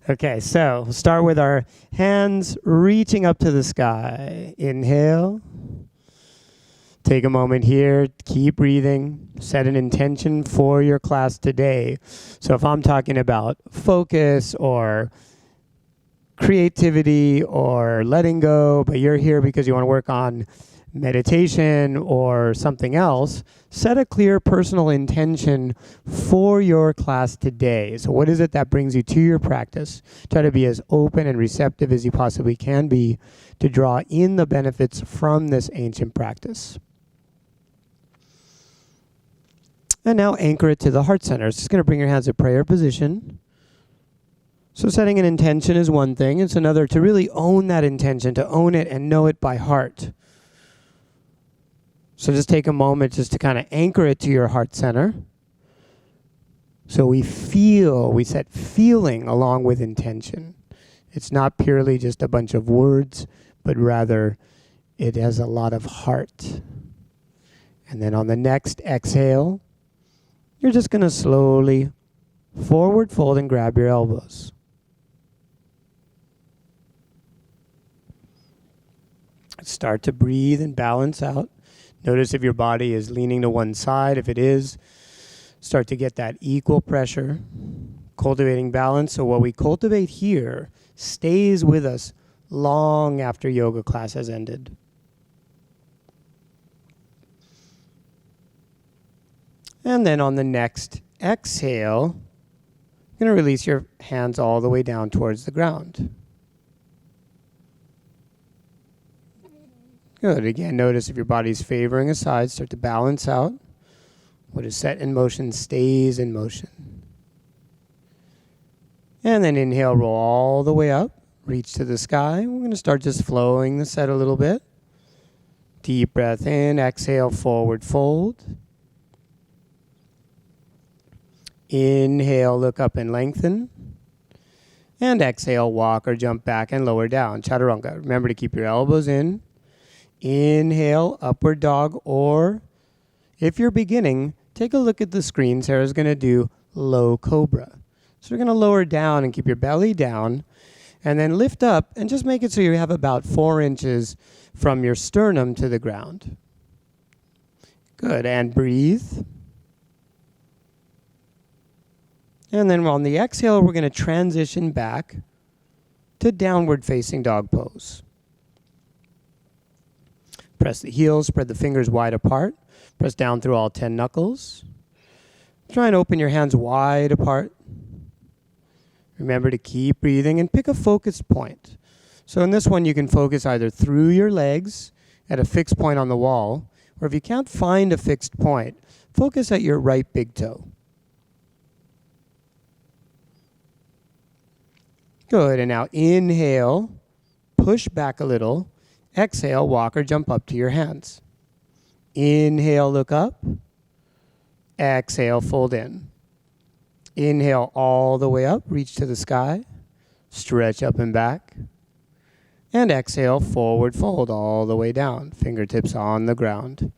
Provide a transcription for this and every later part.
Okay, so we'll start with our hands reaching up to the sky. Inhale. Take a moment here, keep breathing, set an intention for your class today. So if I'm talking about focus or creativity or letting go, but you're here because you want to work on meditation or something else, set a clear personal intention for your class today. So what is it that brings you to your practice? Try to be as open and receptive as you possibly can be to draw in the benefits from this ancient practice. And now anchor it to the heart center. It's just going to bring your hands to prayer position. So setting an intention is one thing. It's another to really own that intention, to own it and know it by heart. So just take a moment just to kind of anchor it to your heart center. So we set feeling along with intention. It's not purely just a bunch of words, but rather it has a lot of heart. And then on the next exhale, you're just going to slowly forward fold and grab your elbows. Start to breathe and balance out. Notice if your body is leaning to one side. If it is, start to get that equal pressure, cultivating balance. So what we cultivate here stays with us long after yoga class has ended. And then on the next exhale, you're going to release your hands all the way down towards the ground. Good. Again, notice if your body's favoring a side, start to balance out. What is set in motion stays in motion. And then inhale, roll all the way up, reach to the sky. We're going to start just flowing the set a little bit. Deep breath in, exhale, forward fold. Inhale, look up and lengthen. And exhale, walk or jump back and lower down. Chaturanga. Remember to keep your elbows in. Inhale, upward dog, or if you're beginning, take a look at the screen. Sarah's going to do low cobra. So we're going to lower down and keep your belly down, and then lift up and just make it so you have about 4 inches from your sternum to the ground. Good, and breathe. And then on the exhale, we're going to transition back to downward facing dog pose. Press the heels, spread the fingers wide apart. Press down through all 10 knuckles. Try and open your hands wide apart. Remember to keep breathing and pick a focused point. So in this one, you can focus either through your legs at a fixed point on the wall, or if you can't find a fixed point, focus at your right big toe. Good, and now inhale, push back a little. Exhale, walk or jump up to your hands. Inhale, look up. Exhale, fold in. Inhale all the way up, reach to the sky. Stretch up and back. And exhale, forward fold all the way down. Fingertips on the ground.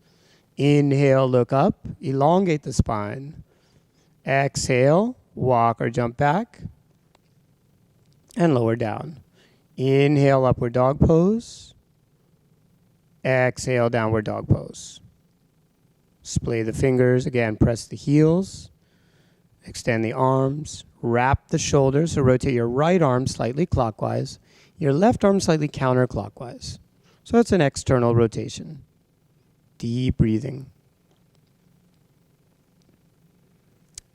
Inhale, look up. Elongate the spine. Exhale, walk or jump back. And lower down. Inhale, upward dog pose. Exhale, downward dog pose. Splay the fingers. Again, press the heels. Extend the arms. Wrap the shoulders. So rotate your right arm slightly clockwise. Your left arm slightly counterclockwise. So it's an external rotation. Deep breathing.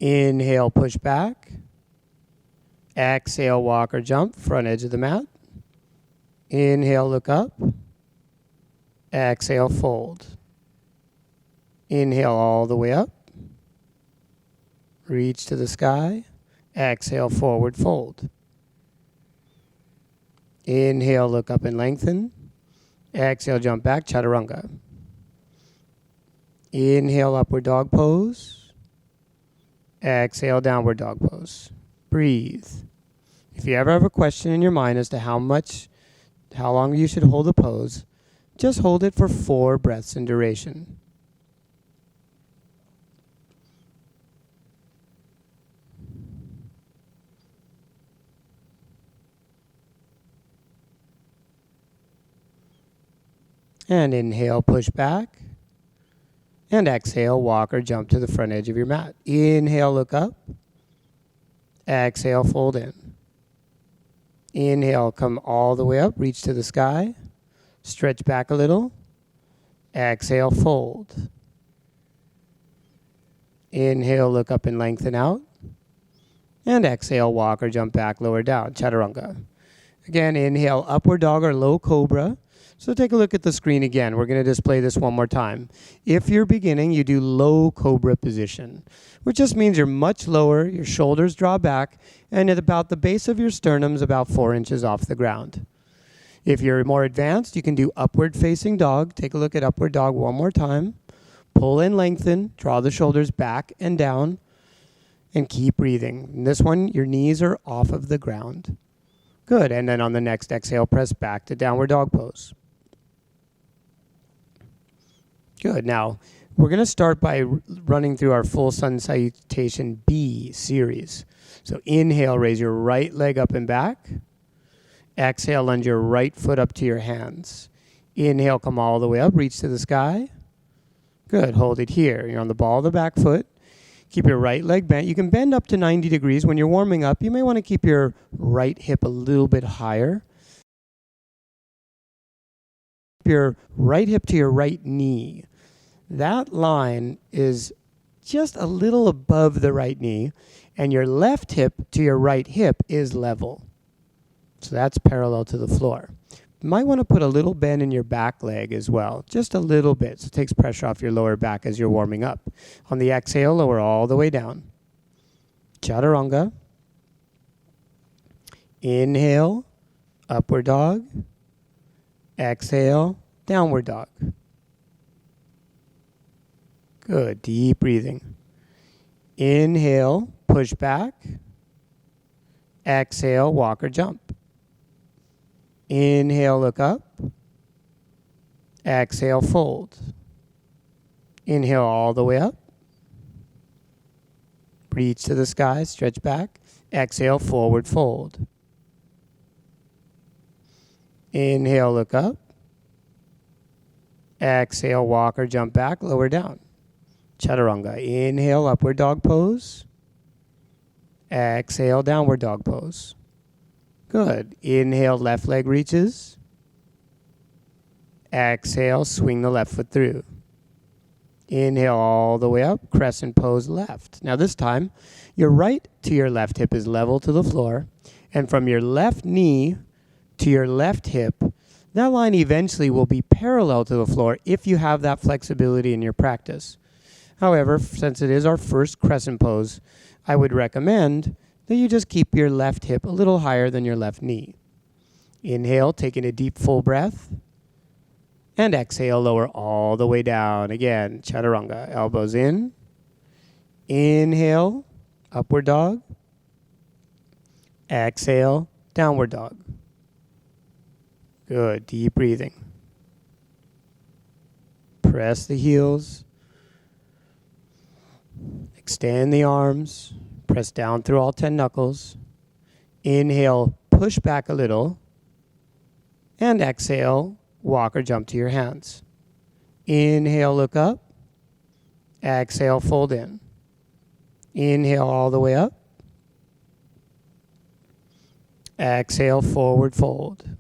Inhale, push back. Exhale, walk or jump, front edge of the mat. Inhale, look up. Exhale, fold. Inhale all the way up. Reach to the sky. Exhale, forward fold. Inhale, look up and lengthen. Exhale, jump back, chaturanga. Inhale, upward dog pose. Exhale, downward dog pose. Breathe. If you ever have a question in your mind as to how long you should hold a pose, just hold it for 4 breaths in duration. And inhale, push back. And exhale, walk or jump to the front edge of your mat. Inhale, look up. Exhale, fold in. Inhale, come all the way up, reach to the sky. Stretch back a little. Exhale, fold. Inhale, look up and lengthen out. And exhale, walk or jump back, lower down, chaturanga. Again, inhale, upward dog or low cobra. So take a look at the screen again. We're going to display this one more time. If you're beginning, you do low cobra position, which just means you're much lower, your shoulders draw back, and at about the base of your sternum is about 4 inches off the ground. If you're more advanced, you can do upward facing dog. Take a look at upward dog one more time. Pull and lengthen, draw the shoulders back and down, and keep breathing. In this one, your knees are off of the ground. Good, and then on the next exhale, press back to downward dog pose. Good, now we're going to start by running through our full sun salutation B series. So inhale, raise your right leg up and back. Exhale, lunge your right foot up to your hands. Inhale, come all the way up, reach to the sky. Good, hold it here. You're on the ball of the back foot. Keep your right leg bent. You can bend up to 90 degrees. When you're warming up, you may want to keep your right hip a little bit higher. Your right hip to your right knee. That line is just a little above the right knee, and your left hip to your right hip is level. So that's parallel to the floor. You might want to put a little bend in your back leg as well, just a little bit, so it takes pressure off your lower back as you're warming up. On the exhale, lower all the way down. Chaturanga. Inhale, upward dog. Exhale, downward dog. Good, deep breathing. Inhale, push back. Exhale, walk or jump. Inhale, look up. Exhale, fold. Inhale all the way up. Reach to the sky, stretch back. Exhale, forward fold. Inhale, look up. Exhale, walk or jump back, lower down. Chaturanga. Inhale, upward dog pose. Exhale, downward dog pose. Good. Inhale, left leg reaches. Exhale, swing the left foot through. Inhale all the way up, crescent pose left. Now this time, your right to your left hip is level to the floor, and from your left knee to your left hip, that line eventually will be parallel to the floor if you have that flexibility in your practice. However, since it is our first crescent pose, I would recommend that you just keep your left hip a little higher than your left knee. Inhale, taking a deep full breath. And exhale, lower all the way down. Again, chaturanga. Elbows in. Inhale, upward dog. Exhale, downward dog. Good, deep breathing. Press the heels. Extend the arms. Press down through all 10 knuckles. Inhale, push back a little. And exhale, walk or jump to your hands. Inhale, look up. Exhale, fold in. Inhale all the way up. Exhale, forward fold.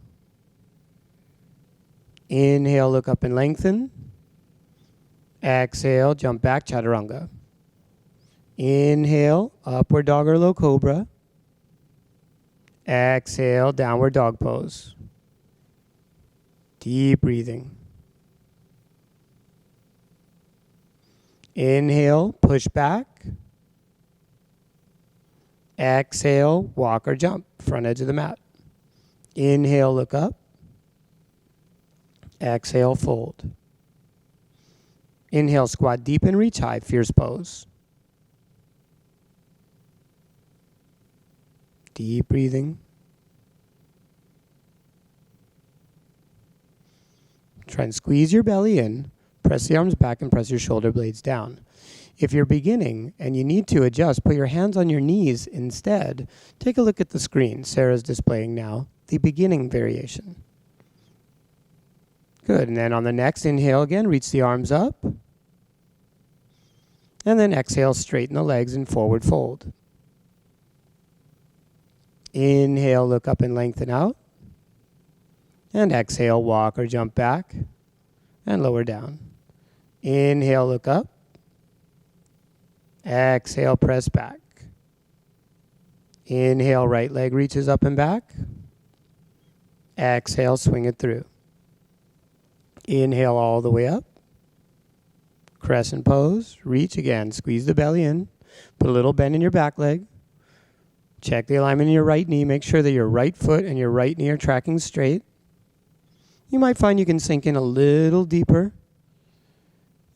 Inhale, look up and lengthen. Exhale, jump back, chaturanga. Inhale, upward dog or low cobra. Exhale, downward dog pose. Deep breathing. Inhale, push back. Exhale, walk or jump, front edge of the mat. Inhale, look up. Exhale, fold. Inhale, squat deep and reach high, fierce pose. Deep breathing. Try and squeeze your belly in, press the arms back and press your shoulder blades down. If you're beginning and you need to adjust, put your hands on your knees instead. Take a look at the screen. Sarah's displaying now the beginning variation. Good. And then on the next inhale again, reach the arms up. And then exhale, straighten the legs and forward fold. Inhale, look up and lengthen out. And exhale, walk or jump back and lower down. Inhale, look up. Exhale, press back. Inhale, right leg reaches up and back. Exhale, swing it through. Inhale all the way up. Crescent pose. Reach again. Squeeze the belly in. Put a little bend in your back leg. Check the alignment in your right knee. Make sure that your right foot and your right knee are tracking straight. You might find you can sink in a little deeper.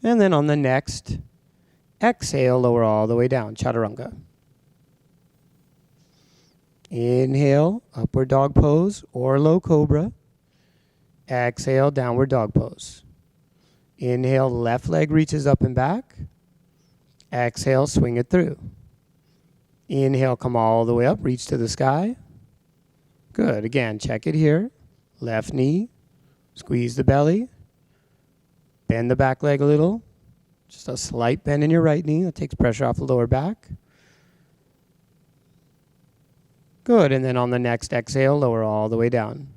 And then on the next exhale, lower all the way down. Chaturanga. Inhale, upward dog pose or low cobra. Exhale, downward dog pose. Inhale, left leg reaches up and back. Exhale, swing it through. Inhale, come all the way up, reach to the sky. Good. Again, check it here. Left knee, squeeze the belly. Bend the back leg a little. Just a slight bend in your right knee. That takes pressure off the lower back. Good. And then on the next exhale, lower all the way down.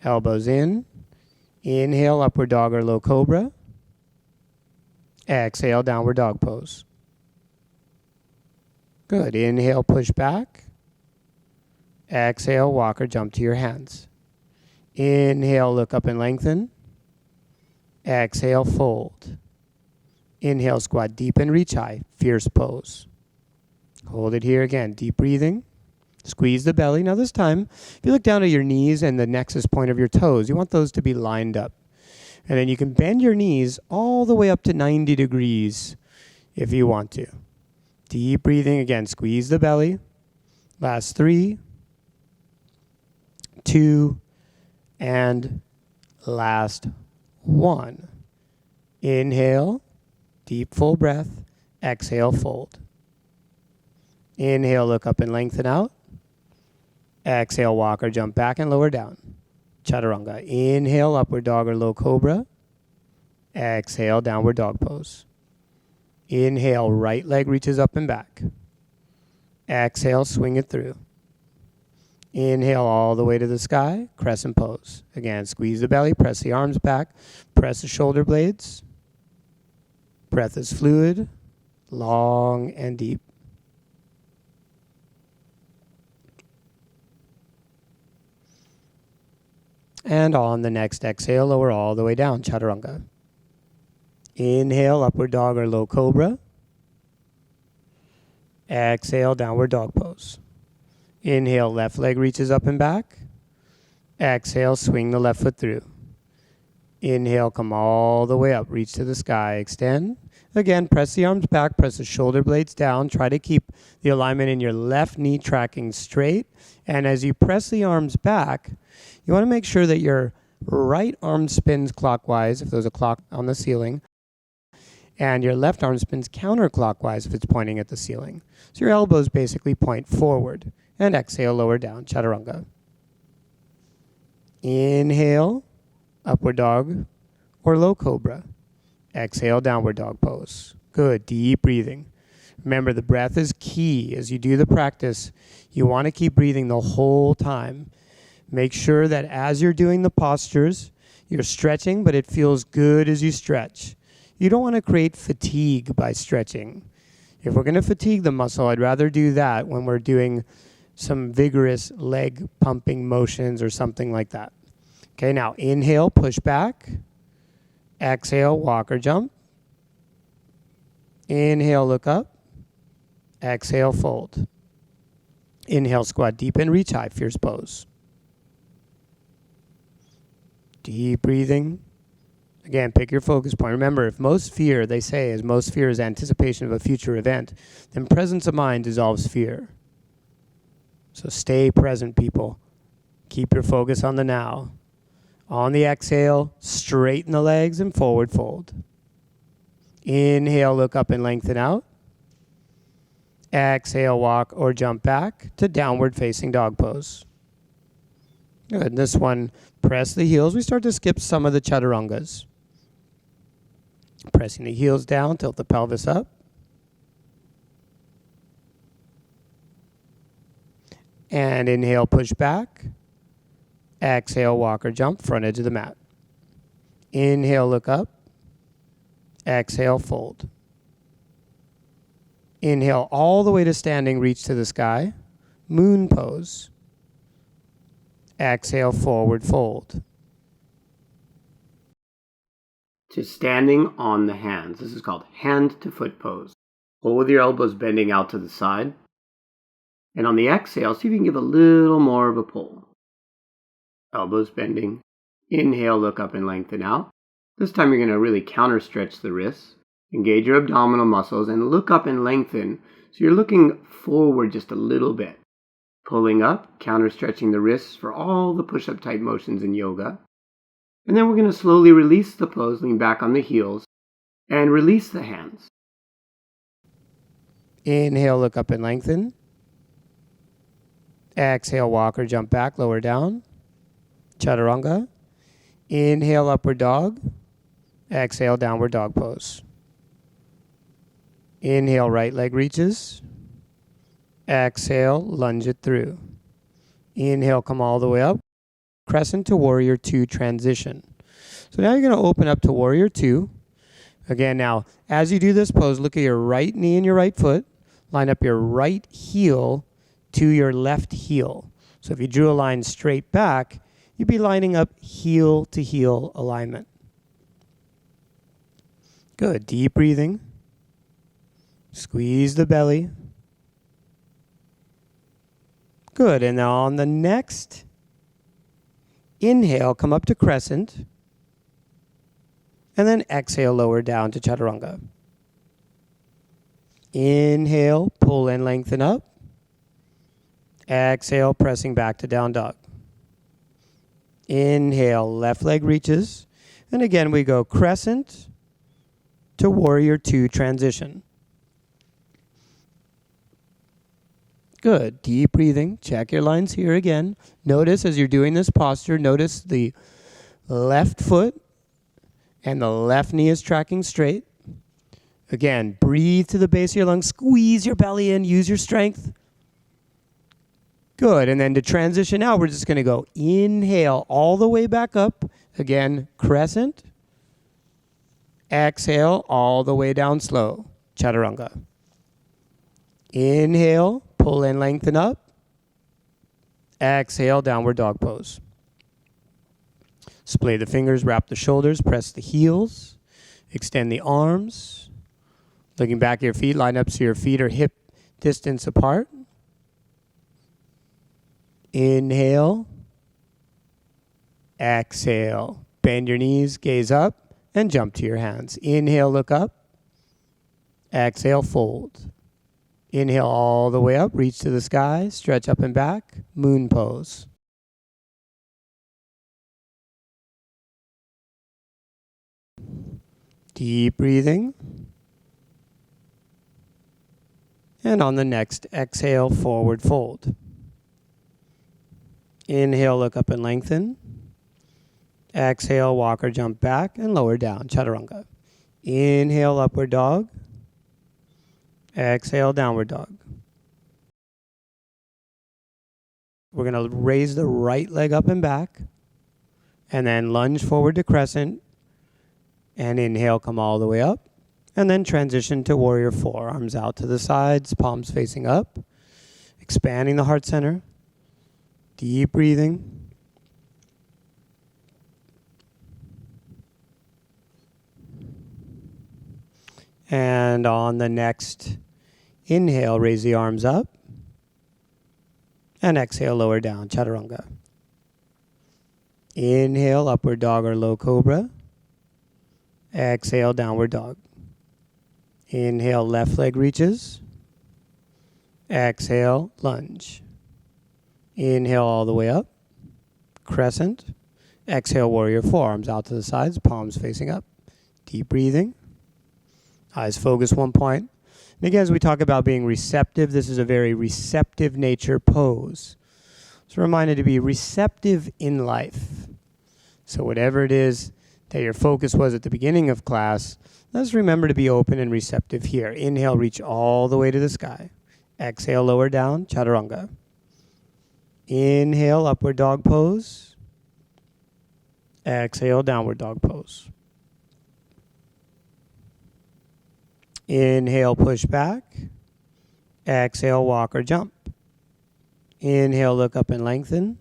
Elbows in. Inhale, upward dog or low cobra. Exhale, downward dog pose. Good. Inhale, push back. Exhale, walk or jump to your hands. Inhale, look up and lengthen. Exhale, fold. Inhale, squat deep and reach high. Fierce pose. Hold it here again. Deep breathing. Squeeze the belly. Now this time, if you look down at your knees and the nexus point of your toes, you want those to be lined up. And then you can bend your knees all the way up to 90 degrees if you want to. Deep breathing again. Squeeze the belly. Last 3, 2, and last 1. Inhale, deep full breath. Exhale, fold. Inhale, look up and lengthen out. Exhale, walk or jump back and lower down. Chaturanga. Inhale, upward dog or low cobra. Exhale, downward dog pose. Inhale, right leg reaches up and back. Exhale, swing it through. Inhale all the way to the sky, crescent pose. Again, squeeze the belly, press the arms back, press the shoulder blades. Breath is fluid, long and deep. And on the next exhale, lower all the way down, chaturanga. Inhale, upward dog or low cobra. Exhale, downward dog pose. Inhale, left leg reaches up and back. Exhale, swing the left foot through. Inhale, come all the way up, reach to the sky, extend. Again, press the arms back, press the shoulder blades down. Try to keep the alignment in your left knee tracking straight. And as you press the arms back, you want to make sure that your right arm spins clockwise, if there's a clock on the ceiling, and your left arm spins counterclockwise if it's pointing at the ceiling. So your elbows basically point forward. And exhale, lower down, chaturanga. Inhale, upward dog or low cobra. Exhale, downward dog pose. Good, deep breathing. Remember, the breath is key. As you do the practice, you want to keep breathing the whole time. Make sure that as you're doing the postures, you're stretching, but it feels good as you stretch. You don't want to create fatigue by stretching. If we're going to fatigue the muscle, I'd rather do that when we're doing some vigorous leg pumping motions or something like that. Okay, now inhale, push back. Exhale, walk or jump. Inhale, look up. Exhale, fold. Inhale, squat deep and reach high, fierce pose. Deep breathing. Again, pick your focus point. Remember, if most fear, they say, is most fear is anticipation of a future event, then presence of mind dissolves fear. So stay present, people. Keep your focus on the now. On the exhale, straighten the legs and forward fold. Inhale, look up and lengthen out. Exhale, walk or jump back to downward facing dog pose. Good. This one, press the heels. We start to skip some of the chaturangas. Pressing the heels down, tilt the pelvis up. And inhale, push back. Exhale, walk or jump, front edge of the mat. Inhale, look up. Exhale, fold. Inhale all the way to standing, reach to the sky. Moon pose. Exhale, forward fold. To standing on the hands. This is called hand to foot pose. Hold with your elbows bending out to the side. And on the exhale, see if you can give a little more of a pull. Elbows bending. Inhale, look up and lengthen out. This time you're going to really counter stretch the wrists. Engage your abdominal muscles and look up and lengthen. So you're looking forward just a little bit. Pulling up, counter stretching the wrists for all the push-up type motions in yoga. And then we're going to slowly release the pose, lean back on the heels, and release the hands. Inhale, look up and lengthen. Exhale, walk or jump back, lower down. Chaturanga. Inhale, upward dog. Exhale, downward dog pose. Inhale, right leg reaches. Exhale, lunge it through. Inhale, come all the way up. Crescent to Warrior 2 transition. So now you're going to open up to Warrior 2. Again, now, as you do this pose, look at your right knee and your right foot. Line up your right heel to your left heel. So if you drew a line straight back, you'd be lining up heel to heel alignment. Good. Deep breathing. Squeeze the belly. Good. And now on the next inhale, come up to crescent. And then exhale, lower down to chaturanga. Inhale, pull and lengthen up. Exhale, pressing back to down dog. Inhale, left leg reaches. And again, we go crescent to Warrior 2 transition. Good. Deep breathing. Check your lines here again. Notice as you're doing this posture, notice the left foot and the left knee is tracking straight. Again, breathe to the base of your lungs. Squeeze your belly in. Use your strength. Good. And then to transition out, we're just going to go inhale all the way back up. Again, crescent. Exhale all the way down slow. Chaturanga. Inhale, pull and lengthen up. Exhale, downward dog pose. Splay the fingers, wrap the shoulders, press the heels. Extend the arms. Looking back at your feet, line up so your feet are hip distance apart. Inhale. Exhale. Bend your knees, gaze up, and jump to your hands. Inhale, look up. Exhale, fold. Inhale all the way up, reach to the sky, stretch up and back, moon pose. Deep breathing. And on the next exhale, forward fold. Inhale, look up and lengthen. Exhale, walk or jump back and lower down, chaturanga. Inhale, upward dog. Exhale, downward dog. We're going to raise the right leg up and back. And then lunge forward to crescent. And inhale, come all the way up. And then transition to Warrior 4. Arms out to the sides, palms facing up. Expanding the heart center. Deep breathing. And on the next inhale, raise the arms up. And exhale, lower down, chaturanga. Inhale, upward dog or low cobra. Exhale, downward dog. Inhale, left leg reaches. Exhale, lunge. Inhale all the way up. Crescent. Exhale, Warrior 4. Arms out to the sides, palms facing up. Deep breathing. Eyes focus one point. And again, as we talk about being receptive, this is a very receptive nature pose. So reminded to be receptive in life. So whatever it is that your focus was at the beginning of class, let's remember to be open and receptive here. Inhale, reach all the way to the sky. Exhale, lower down, chaturanga. Inhale, upward dog pose. Exhale, downward dog pose. Inhale, push back. Exhale, walk or jump. Inhale, look up and lengthen.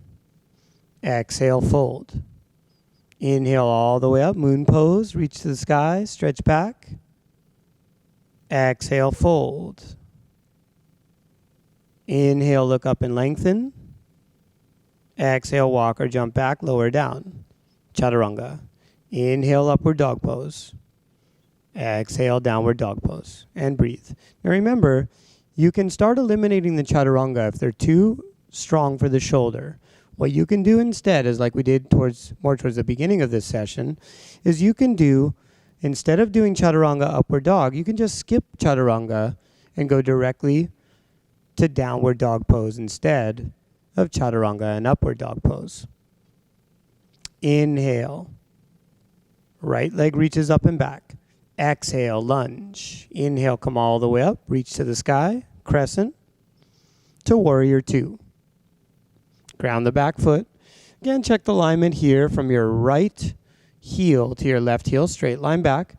Exhale, fold. Inhale all the way up, moon pose, reach to the sky, stretch back. Exhale, fold. Inhale, look up and lengthen. Exhale, walk or jump back, lower down. Chaturanga. Inhale, upward dog pose. Exhale, downward dog pose. And breathe. Now remember, you can start eliminating the chaturanga if they're too strong for the shoulder. What you can do instead is, like we did more towards the beginning of this session, is you can do, instead of doing chaturanga upward dog, you can just skip chaturanga and go directly to downward dog pose instead of chaturanga and upward dog pose. Inhale. Right leg reaches up and back. Exhale, lunge. Inhale, come all the way up, reach to the sky, crescent, to warrior two. Ground the back foot. Again, check the alignment here from your right heel to your left heel, straight line back.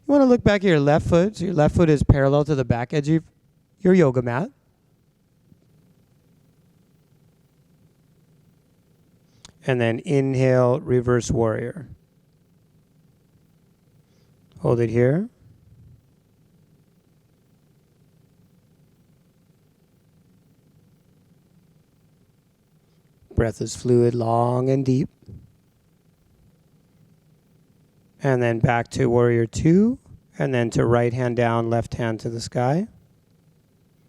You want to look back at your left foot, so your left foot is parallel to the back edge of your yoga mat. And then inhale, reverse warrior. Hold it here. Breath is fluid, long and deep. And then back to warrior two, and then to right hand down, left hand to the sky.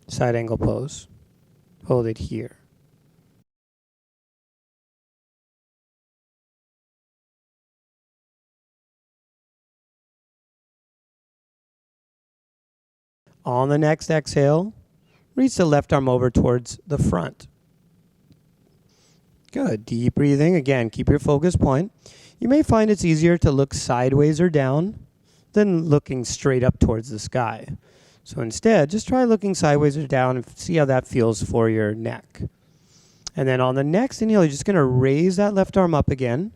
Side angle pose. Hold it here. On the next exhale, reach the left arm over towards the front. Good. Deep breathing. Again, keep your focus point. You may find it's easier to look sideways or down than looking straight up towards the sky. So instead, just try looking sideways or down and see how that feels for your neck. And then on the next inhale, you're just going to raise that left arm up again.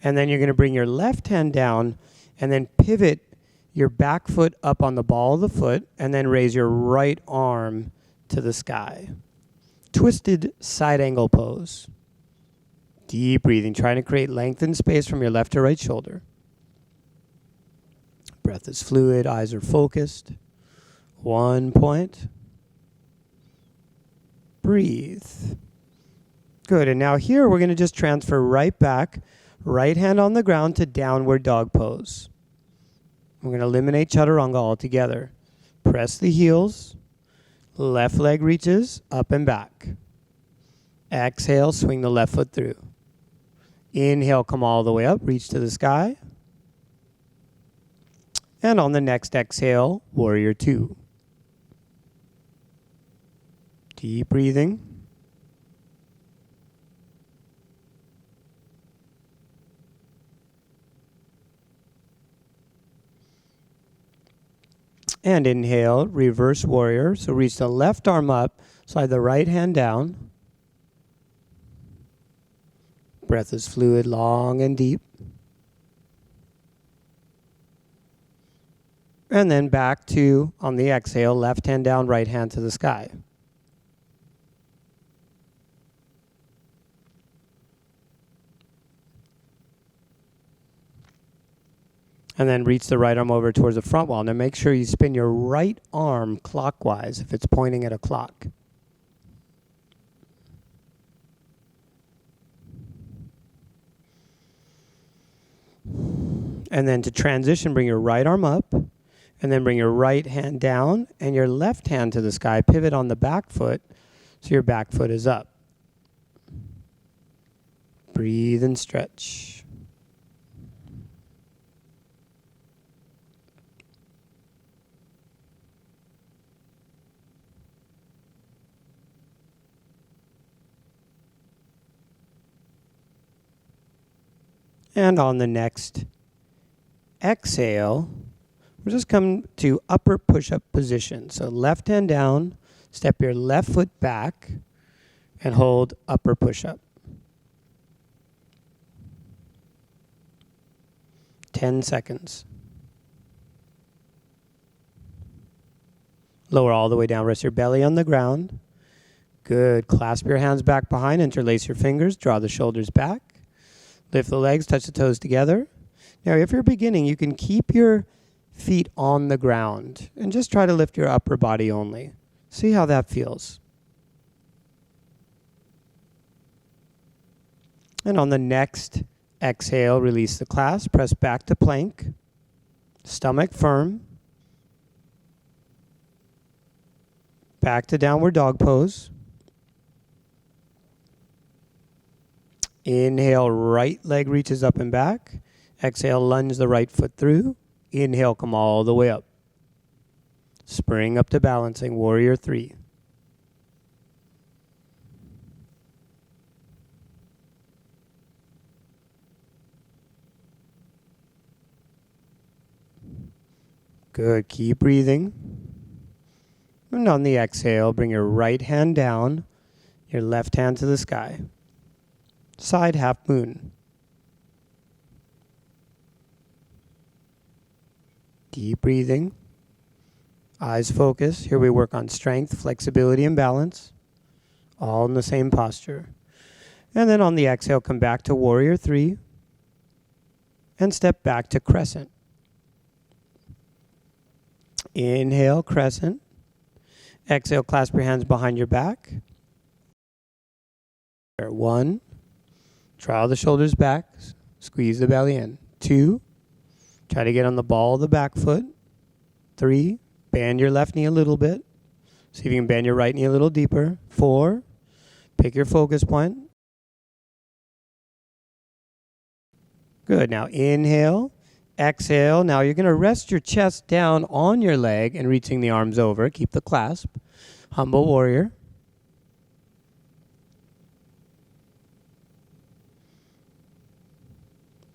And then you're going to bring your left hand down and then pivot your back foot up on the ball of the foot and then raise your right arm to the sky. Twisted side angle pose. Deep breathing, trying to create length and space from your left to right shoulder. Breath is fluid, eyes are focused. 1 point. Breathe. Good, and now here we're going to just transfer right back, right hand on the ground to downward dog pose. We're going to eliminate chaturanga altogether. Press the heels. Left leg reaches up and back. Exhale, swing the left foot through. Inhale, come all the way up, reach to the sky. And on the next exhale, warrior two. Deep breathing. And inhale, reverse warrior. So reach the left arm up, slide the right hand down. Breath is fluid, long and deep. And then back to, on the exhale, left hand down, right hand to the sky. And then reach the right arm over towards the front wall. Now make sure you spin your right arm clockwise if it's pointing at a clock. And then to transition, bring your right arm up, and then bring your right hand down, and your left hand to the sky. Pivot on the back foot, so your back foot is up. Breathe and stretch. And on the next exhale, we'll just come to upper push-up position. So left hand down, step your left foot back, and hold upper push-up. 10 seconds. Lower all the way down. Rest your belly on the ground. Good. Clasp your hands back behind. Interlace your fingers. Draw the shoulders back. Lift the legs. Touch the toes together. Now, if you're beginning, you can keep your feet on the ground and just try to lift your upper body only. See how that feels. And on the next exhale, release the clasp. Press back to plank. Stomach firm. Back to downward dog pose. Inhale, right leg reaches up and back. Exhale, lunge the right foot through. Inhale, come all the way up. Spring up to balancing, warrior 3. Good, keep breathing. And on the exhale, bring your right hand down, your left hand to the sky. Side half moon. Deep breathing. Eyes focused. Here we work on strength, flexibility, and balance. All in the same posture. And then on the exhale, come back to warrior 3. And step back to crescent. Inhale, crescent. Exhale, clasp your hands behind your back. 1. Draw the shoulders back. Squeeze the belly in. 2. Try to get on the ball of the back foot. 3. Bend your left knee a little bit. See if you can bend your right knee a little deeper. 4. Pick your focus point. Good. Now inhale. Exhale. Now you're going to rest your chest down on your leg and reaching the arms over. Keep the clasp. Humble warrior.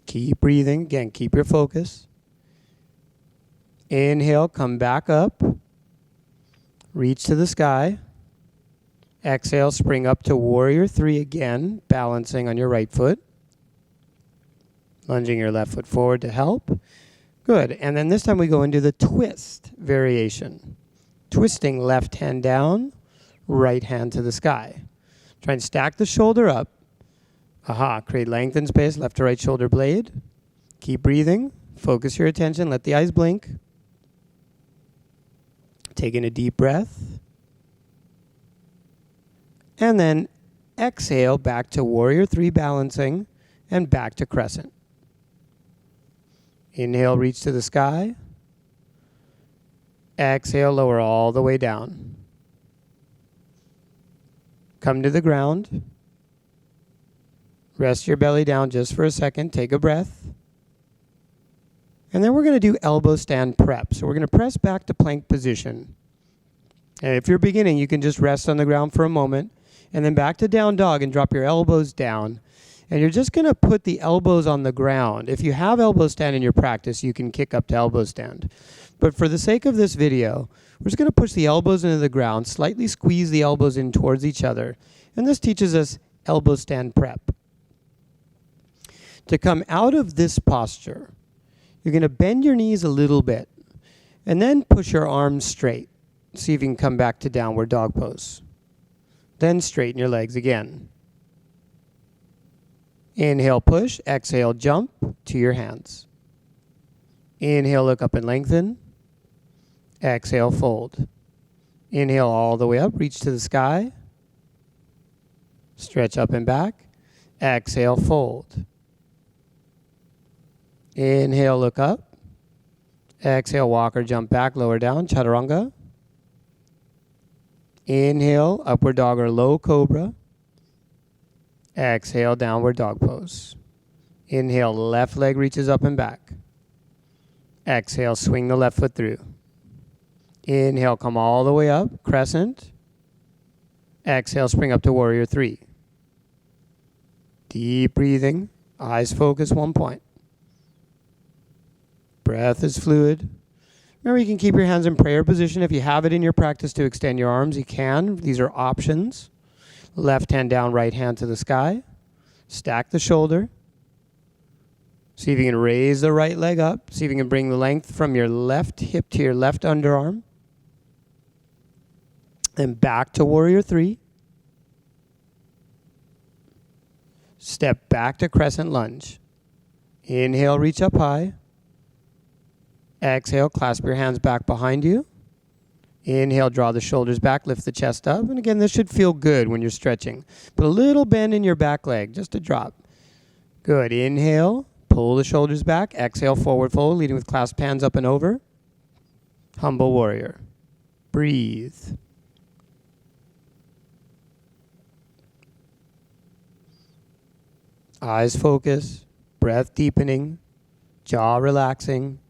Keep breathing. Again, keep your focus. Inhale, come back up. Reach to the sky. Exhale, spring up to warrior 3 again, balancing on your right foot. Lunging your left foot forward to help. Good. And then this time we go into the twist variation. Twisting left hand down, right hand to the sky. Try and stack the shoulder up. Aha. Create length and space, left to right shoulder blade. Keep breathing. Focus your attention. Let the eyes blink. Take in a deep breath. And then exhale back to warrior 3 balancing and back to crescent. Inhale, reach to the sky. Exhale, lower all the way down. Come to the ground. Rest your belly down just for a second. Take a breath. And then we're going to do elbow stand prep. So we're going to press back to plank position. And if you're beginning, you can just rest on the ground for a moment. And then back to down dog and drop your elbows down. And you're just going to put the elbows on the ground. If you have elbow stand in your practice, you can kick up to elbow stand. But for the sake of this video, we're just going to push the elbows into the ground, slightly squeeze the elbows in towards each other. And this teaches us elbow stand prep. To come out of this posture, you're going to bend your knees a little bit. And then push your arms straight. See if you can come back to downward dog pose. Then straighten your legs again. Inhale, push. Exhale, jump to your hands. Inhale, look up and lengthen. Exhale, fold. Inhale all the way up. Reach to the sky. Stretch up and back. Exhale, fold. Inhale, look up. Exhale, walk or jump back, lower down, chaturanga. Inhale, upward dog or low cobra. Exhale, downward dog pose. Inhale, left leg reaches up and back. Exhale, swing the left foot through. Inhale, come all the way up, crescent. Exhale, spring up to warrior 3. Deep breathing. Eyes focus, one point. Breath is fluid. Remember, you can keep your hands in prayer position. If you have it in your practice to extend your arms, you can. These are options. Left hand down, right hand to the sky. Stack the shoulder. See if you can raise the right leg up. See if you can bring the length from your left hip to your left underarm. And back to warrior three. Step back to crescent lunge. Inhale, reach up high. Exhale, clasp your hands back behind you. Inhale, draw the shoulders back, lift the chest up. And again, this should feel good when you're stretching. Put a little bend in your back leg, just a drop. Good. Inhale, pull the shoulders back. Exhale, forward fold, leading with clasped hands up and over. Humble warrior. Breathe. Eyes focus, breath deepening, jaw relaxing,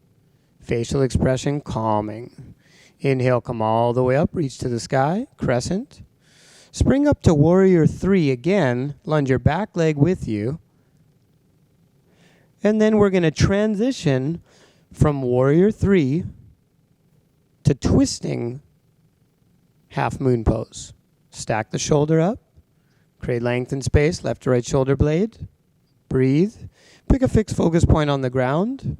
facial expression calming. Inhale, come all the way up, reach to the sky, crescent. Spring up to warrior three again, lunge your back leg with you. And then we're going to transition from warrior three to twisting half moon pose. Stack the shoulder up, create length and space, left to right shoulder blade. Breathe. Pick a fixed focus point on the ground.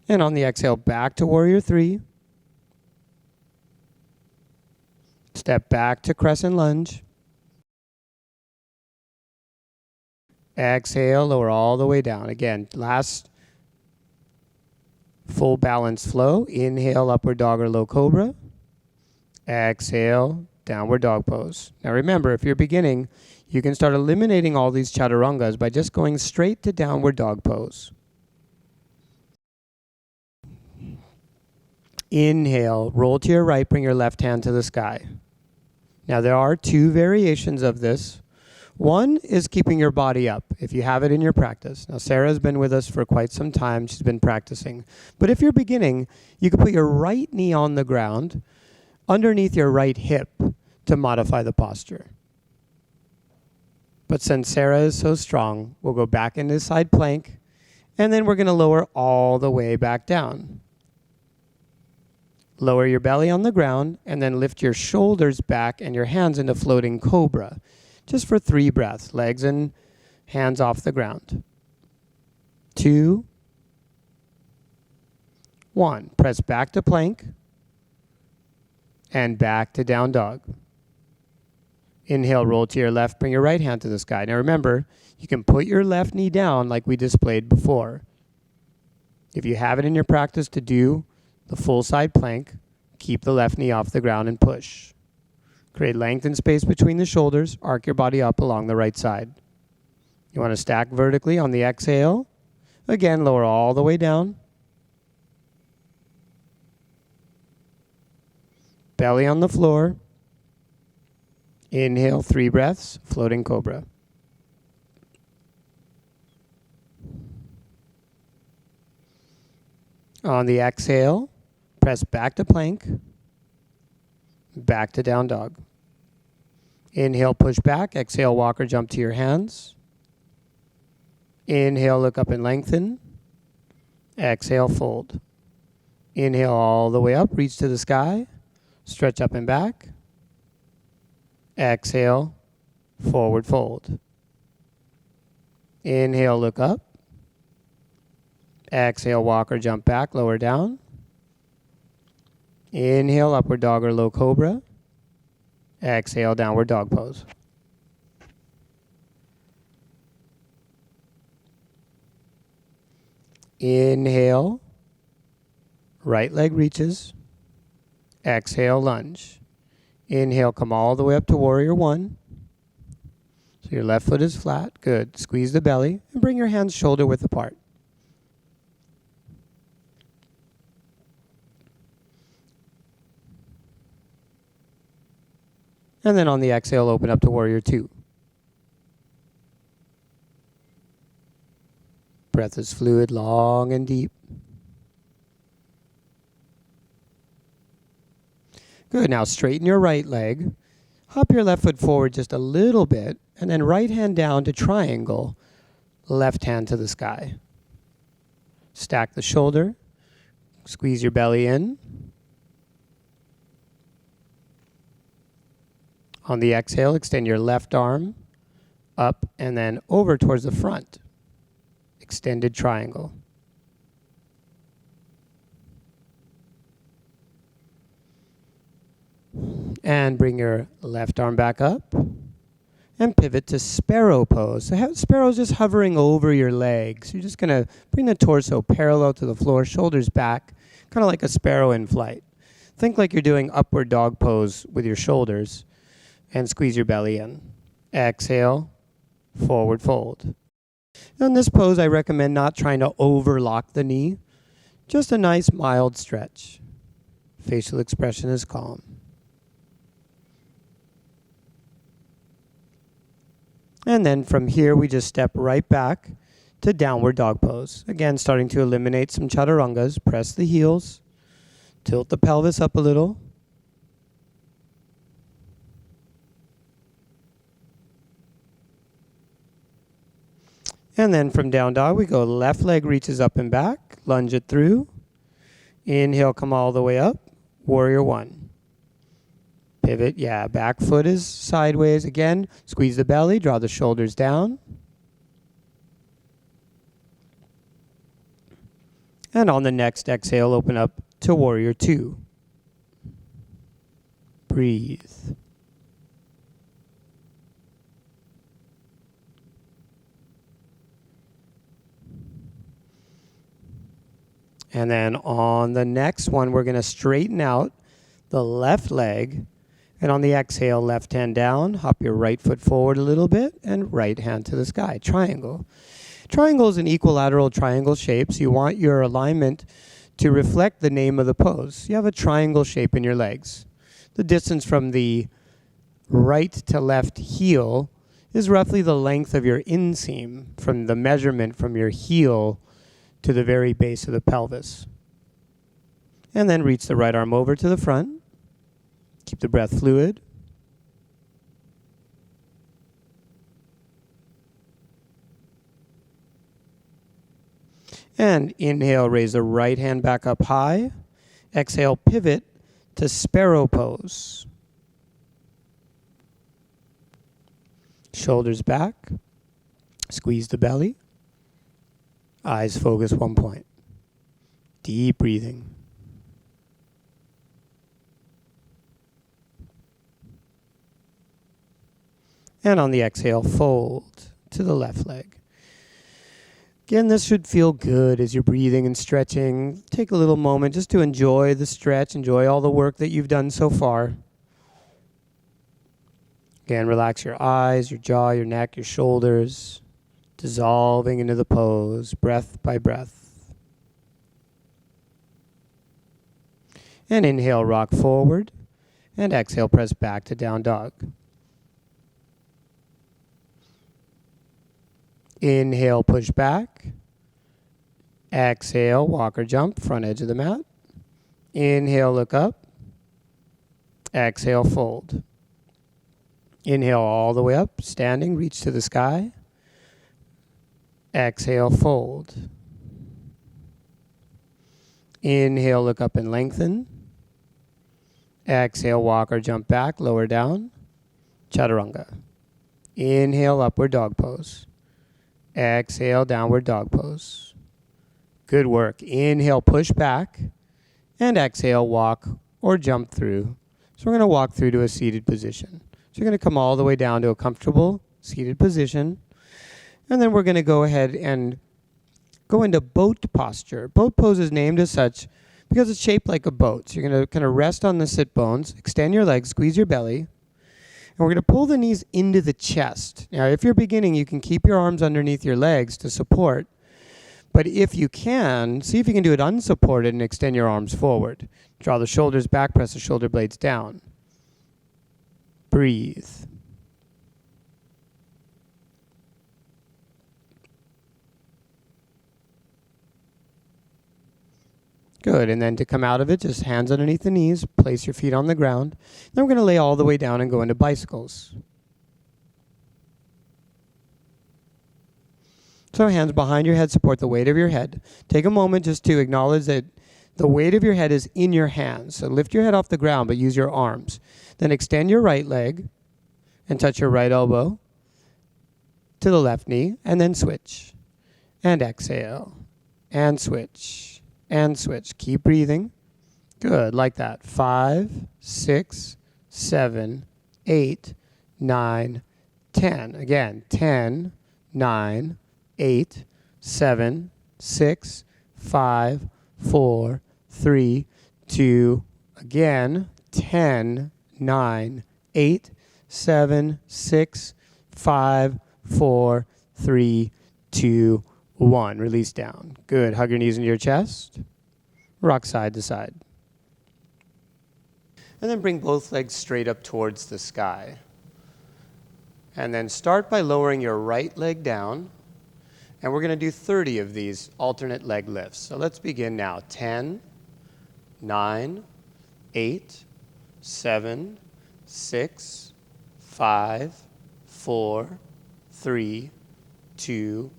And on the exhale, back to warrior three. Step back to crescent lunge. Exhale, lower all the way down. Again, last full balance flow. Inhale, upward dog or low cobra. Exhale, downward dog pose. Now remember, if you're beginning, you can start eliminating all these chaturangas by just going straight to downward dog pose. Inhale, roll to your right, bring your left hand to the sky. Now there are two variations of this. One is keeping your body up, if you have it in your practice. Now Sarah's been with us for quite some time. She's been practicing. But if you're beginning, you can put your right knee on the ground, underneath your right hip to modify the posture. But since Sarah is so strong, we'll go back into side plank, and then we're going to lower all the way back down. Lower your belly on the ground, and then lift your shoulders back and your hands into floating cobra. Just for 3 breaths, legs and hands off the ground. 2, 1. Press back to plank. And back to down dog. Inhale, roll to your left, bring your right hand to the sky. Now remember, you can put your left knee down like we displayed before. If you have it in your practice to do the full side plank, keep the left knee off the ground and push. Create length and space between the shoulders, arc your body up along the right side. You want to stack vertically on the exhale. Again, lower all the way down. Belly on the floor. Inhale, 3 breaths, floating cobra. On the exhale, press back to plank, back to down dog. Inhale, push back. Exhale, walk or jump to your hands. Inhale, look up and lengthen. Exhale, fold. Inhale all the way up, reach to the sky. Stretch up and back. Exhale, forward fold. Inhale, look up. Exhale, walk or jump back, lower down. Inhale, upward dog or low cobra. Exhale, downward dog pose. Inhale, right leg reaches. Exhale, lunge. Inhale, come all the way up to warrior 1. So your left foot is flat. Good. Squeeze the belly and bring your hands shoulder width apart. And then on the exhale, open up to warrior 2. Breath is fluid, long and deep. Good. Now straighten your right leg. Hop your left foot forward just a little bit, and then right hand down to triangle, left hand to the sky. Stack the shoulder, squeeze your belly in. On the exhale, extend your left arm up and then over towards the front. Extended triangle. And bring your left arm back up and pivot to sparrow pose. So sparrow's just hovering over your legs. You're just going to bring the torso parallel to the floor, shoulders back, kind of like a sparrow in flight. Think like you're doing upward dog pose with your shoulders and squeeze your belly in. Exhale, forward fold. In this pose, I recommend not trying to overlock the knee. Just a nice mild stretch. Facial expression is calm. And then from here, we just step right back to downward dog pose. Again, starting to eliminate some chaturangas. Press the heels. Tilt the pelvis up a little. And then from down dog, we go left leg reaches up and back. Lunge it through. Inhale, come all the way up. Warrior one. Pivot, back foot is sideways again. Squeeze the belly, draw the shoulders down. And on the next exhale, open up to warrior two. Breathe. And then on the next one, we're going to straighten out the left leg. And on the exhale, left hand down, hop your right foot forward a little bit, and right hand to the sky. Triangle. Triangle is an equilateral triangle shape, so you want your alignment to reflect the name of the pose. You have a triangle shape in your legs. The distance from the right to left heel is roughly the length of your inseam, from the measurement from your heel to the very base of the pelvis. And then reach the right arm over to the front. Keep the breath fluid. And inhale, raise the right hand back up high. Exhale, pivot to sparrow pose. Shoulders back. Squeeze the belly. Eyes focus one point. Deep breathing. And on the exhale, fold to the left leg. Again, this should feel good as you're breathing and stretching. Take a little moment just to enjoy the stretch, enjoy all the work that you've done so far. Again, relax your eyes, your jaw, your neck, your shoulders, dissolving into the pose, breath by breath. And inhale, rock forward, and exhale, press back to down dog. Inhale, push back. Exhale, walk or jump, front edge of the mat. Inhale, look up. Exhale, fold. Inhale all the way up, standing, reach to the sky. Exhale, fold. Inhale, look up and lengthen. Exhale, walk or jump back, lower down. Chaturanga. Inhale, upward dog pose. Exhale, downward dog pose. Good work. Inhale, push back. And exhale, walk or jump through. So we're going to walk through to a seated position. So you're going to come all the way down to a comfortable seated position. And then we're going to go ahead and go into boat posture. Boat pose is named as such because it's shaped like a boat. So you're going to kind of rest on the sit bones, extend your legs, squeeze your belly. And we're going to pull the knees into the chest. Now, if you're beginning, you can keep your arms underneath your legs to support. But if you can, see if you can do it unsupported and extend your arms forward. Draw the shoulders back, press the shoulder blades down. Breathe. Good, and then to come out of it, just hands underneath the knees, place your feet on the ground. Then we're going to lay all the way down and go into bicycles. So hands behind your head support the weight of your head. Take a moment just to acknowledge that the weight of your head is in your hands. So lift your head off the ground, but use your arms. Then extend your right leg and touch your right elbow to the left knee, and then switch. And exhale. And switch. And switch. Keep breathing. Good, like that. 5, 6, 7, 8, 9, 10. Again, 10, 9, 8, 7, 6, 5, 4, 3, 2, again, 10, 9, 8, 7, 6, 5, 4, 3, 2, 1. Release down. Good. Hug your knees into your chest. Rock side to side. And then bring both legs straight up towards the sky. And then start by lowering your right leg down. And we're going to do 30 of these alternate leg lifts. So let's begin now. 10, 9, 8, 7, 6, 5, 4, 3, 2,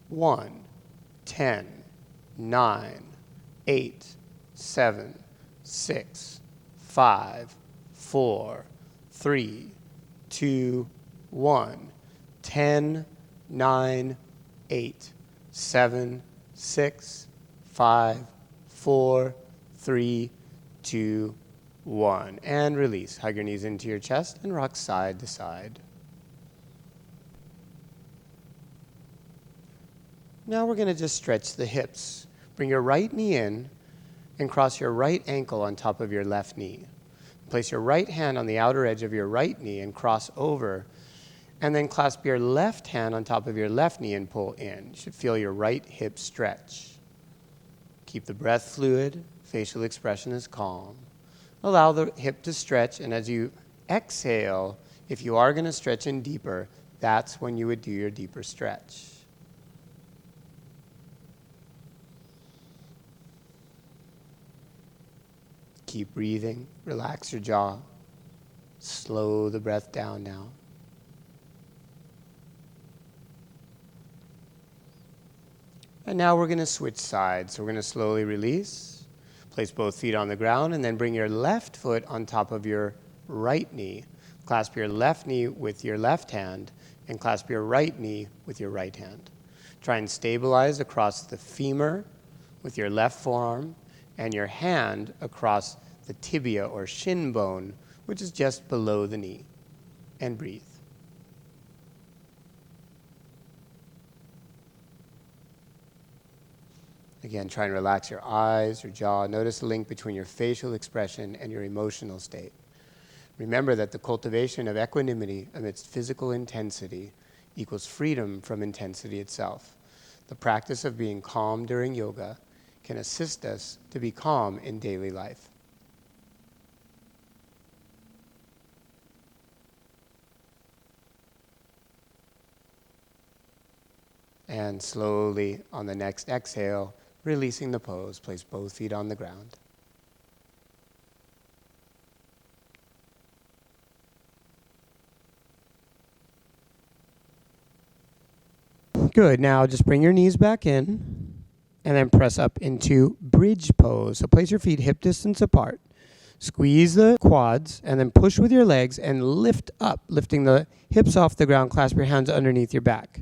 1. 10, 9, 8, 7, 6, 5, 4, 3, 2, 1. 10, 9, 8, 7, 6, 5, 4, 3, 2, 1. And release. Hug your knees into your chest and rock side to side. Now we're going to just stretch the hips. Bring your right knee in and cross your right ankle on top of your left knee. Place your right hand on the outer edge of your right knee and cross over. And then clasp your left hand on top of your left knee and pull in. You should feel your right hip stretch. Keep the breath fluid. Facial expression is calm. Allow the hip to stretch, and as you exhale, if you are going to stretch in deeper, that's when you would do your deeper stretch. Keep breathing. Relax your jaw. Slow the breath down now. And now we're going to switch sides. So we're going to slowly release. Place both feet on the ground and then bring your left foot on top of your right knee. Clasp your left knee with your left hand and clasp your right knee with your right hand. Try and stabilize across the femur with your left forearm and your hand across the tibia or shin bone, which is just below the knee. And breathe. Again, try and relax your eyes, your jaw. Notice the link between your facial expression and your emotional state. Remember that the cultivation of equanimity amidst physical intensity equals freedom from intensity itself. The practice of being calm during yoga can assist us to be calm in daily life. And slowly, on the next exhale, releasing the pose, place both feet on the ground. Good. Now just bring your knees back in and then press up into bridge pose. So place your feet hip distance apart. Squeeze the quads and then push with your legs and lift up, lifting the hips off the ground. Clasp your hands underneath your back.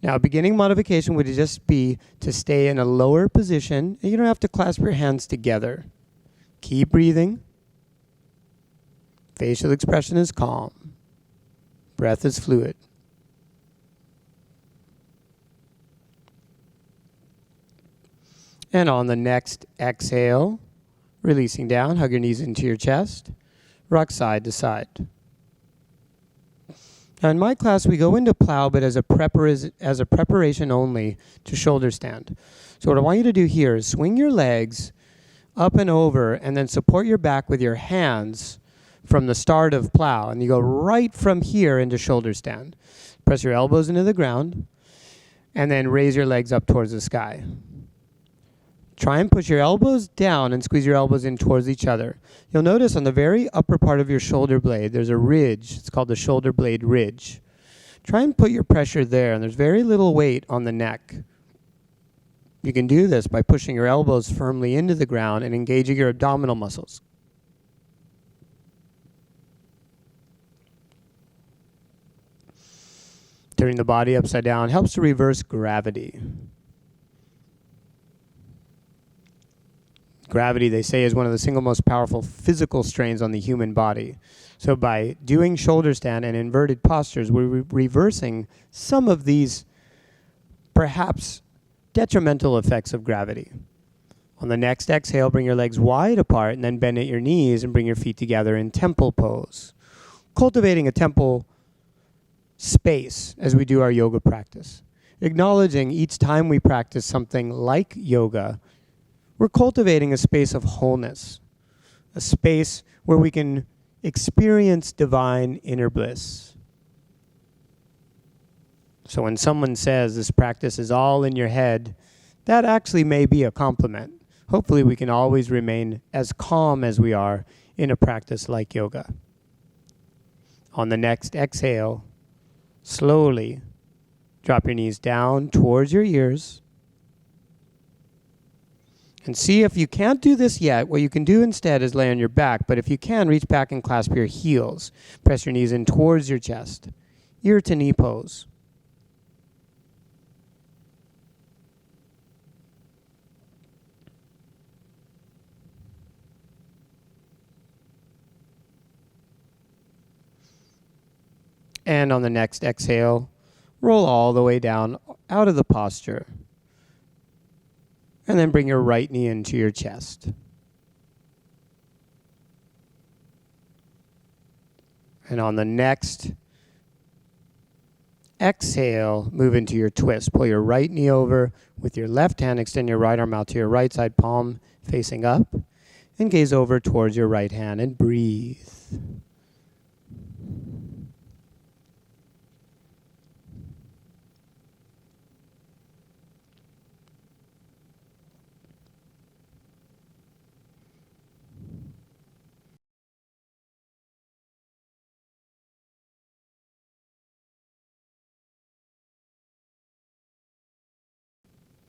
Now, beginning modification would just be to stay in a lower position. And you don't have to clasp your hands together. Keep breathing. Facial expression is calm. Breath is fluid. And on the next exhale, releasing down, hug your knees into your chest. Rock side to side. Now in my class, we go into plow, but as a preparation only to shoulder stand. So what I want you to do here is swing your legs up and over and then support your back with your hands from the start of plow. And you go right from here into shoulder stand. Press your elbows into the ground and then raise your legs up towards the sky. Try and push your elbows down and squeeze your elbows in towards each other. You'll notice on the very upper part of your shoulder blade, there's a ridge. It's called the shoulder blade ridge. Try and put your pressure there, and there's very little weight on the neck. You can do this by pushing your elbows firmly into the ground and engaging your abdominal muscles. Turning the body upside down helps to reverse gravity. Gravity, they say, is one of the single most powerful physical strains on the human body. So by doing shoulder stand and inverted postures, we're reversing some of these perhaps detrimental effects of gravity. On the next exhale, bring your legs wide apart and then bend at your knees and bring your feet together in temple pose. Cultivating a temple space as we do our yoga practice. Acknowledging each time we practice something like yoga, we're cultivating a space of wholeness, a space where we can experience divine inner bliss. So when someone says this practice is all in your head, that actually may be a compliment. Hopefully we can always remain as calm as we are in a practice like yoga. On the next exhale, slowly drop your knees down towards your ears. And see, if you can't do this yet, what you can do instead is lay on your back. But if you can, reach back and clasp your heels. Press your knees in towards your chest. Ear to knee pose. And on the next exhale, roll all the way down out of the posture. And then bring your right knee into your chest. And on the next exhale, move into your twist. Pull your right knee over with your left hand. Extend your right arm out to your right side, palm facing up. And gaze over towards your right hand and breathe.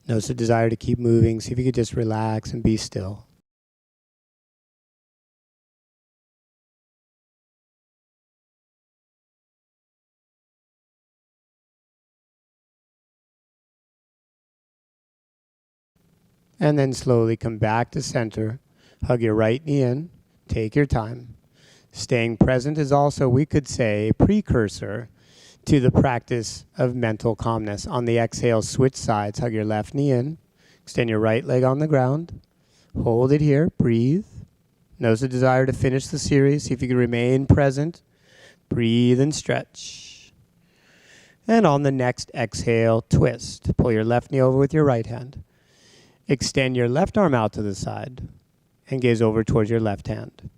Notice the desire to keep moving. See if you could just relax and be still. And then slowly come back to center. Hug your right knee in. Take your time. Staying present is also, we could say, a precursor to the practice of mental calmness. On the exhale, switch sides. Hug your left knee in. Extend your right leg on the ground. Hold it here. Breathe. Notice the desire to finish the series. See if you can remain present. Breathe and stretch. And on the next exhale, twist. Pull your left knee over with your right hand. Extend your left arm out to the side and gaze over towards your left hand.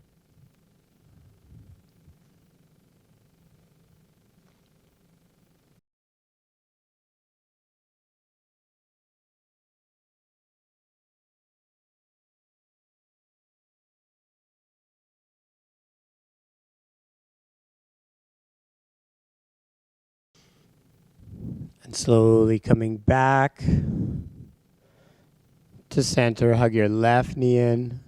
And slowly coming back to center, hug your left knee in.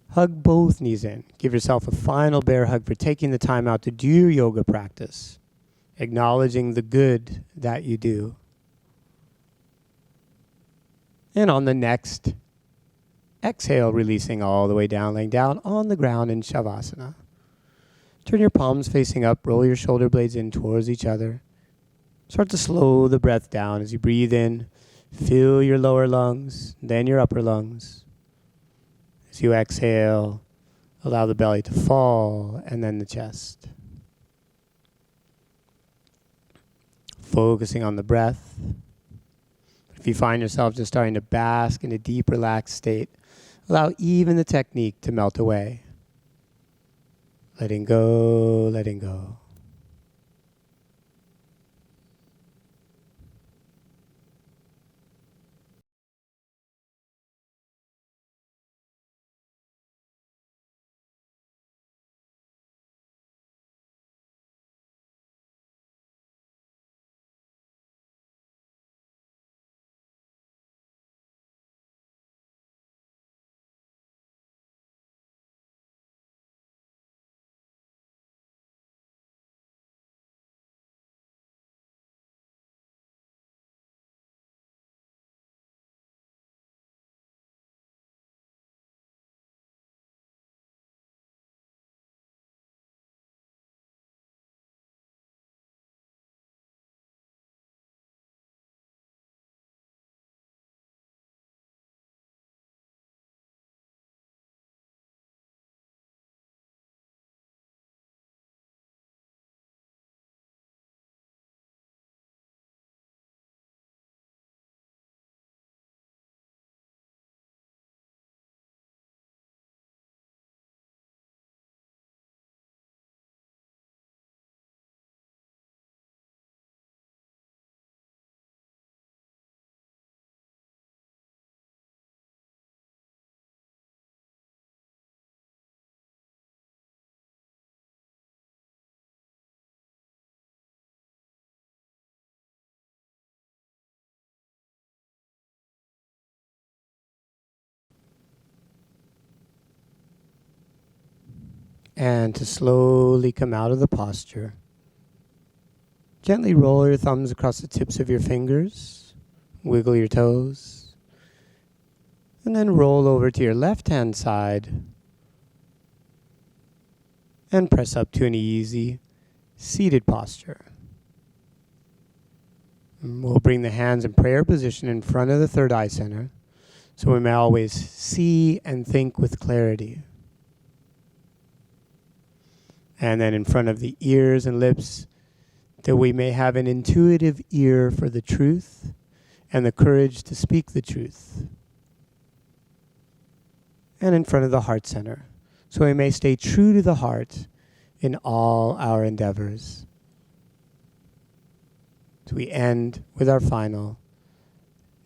Hug both knees in. Give yourself a final bear hug for taking the time out to do your yoga practice, acknowledging the good that you do. And on the next exhale, releasing all the way down, laying down on the ground in Shavasana. Turn your palms facing up, roll your shoulder blades in towards each other. Start to slow the breath down as you breathe in. Fill your lower lungs, then your upper lungs. As you exhale, allow the belly to fall, and then the chest. Focusing on the breath. If you find yourself just starting to bask in a deep, relaxed state, allow even the technique to melt away. Letting go, letting go. And to slowly come out of the posture, gently roll your thumbs across the tips of your fingers, wiggle your toes, and then roll over to your left-hand side and press up to an easy seated posture. And we'll bring the hands in prayer position in front of the third eye center so we may always see and think with clarity. And then in front of the ears and lips, that we may have an intuitive ear for the truth and the courage to speak the truth. And in front of the heart center, so we may stay true to the heart in all our endeavors. So we end with our final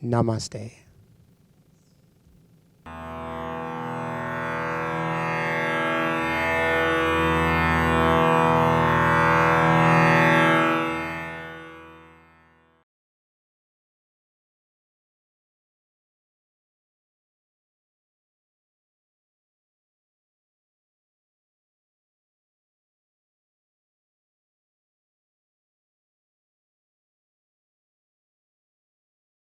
Namaste.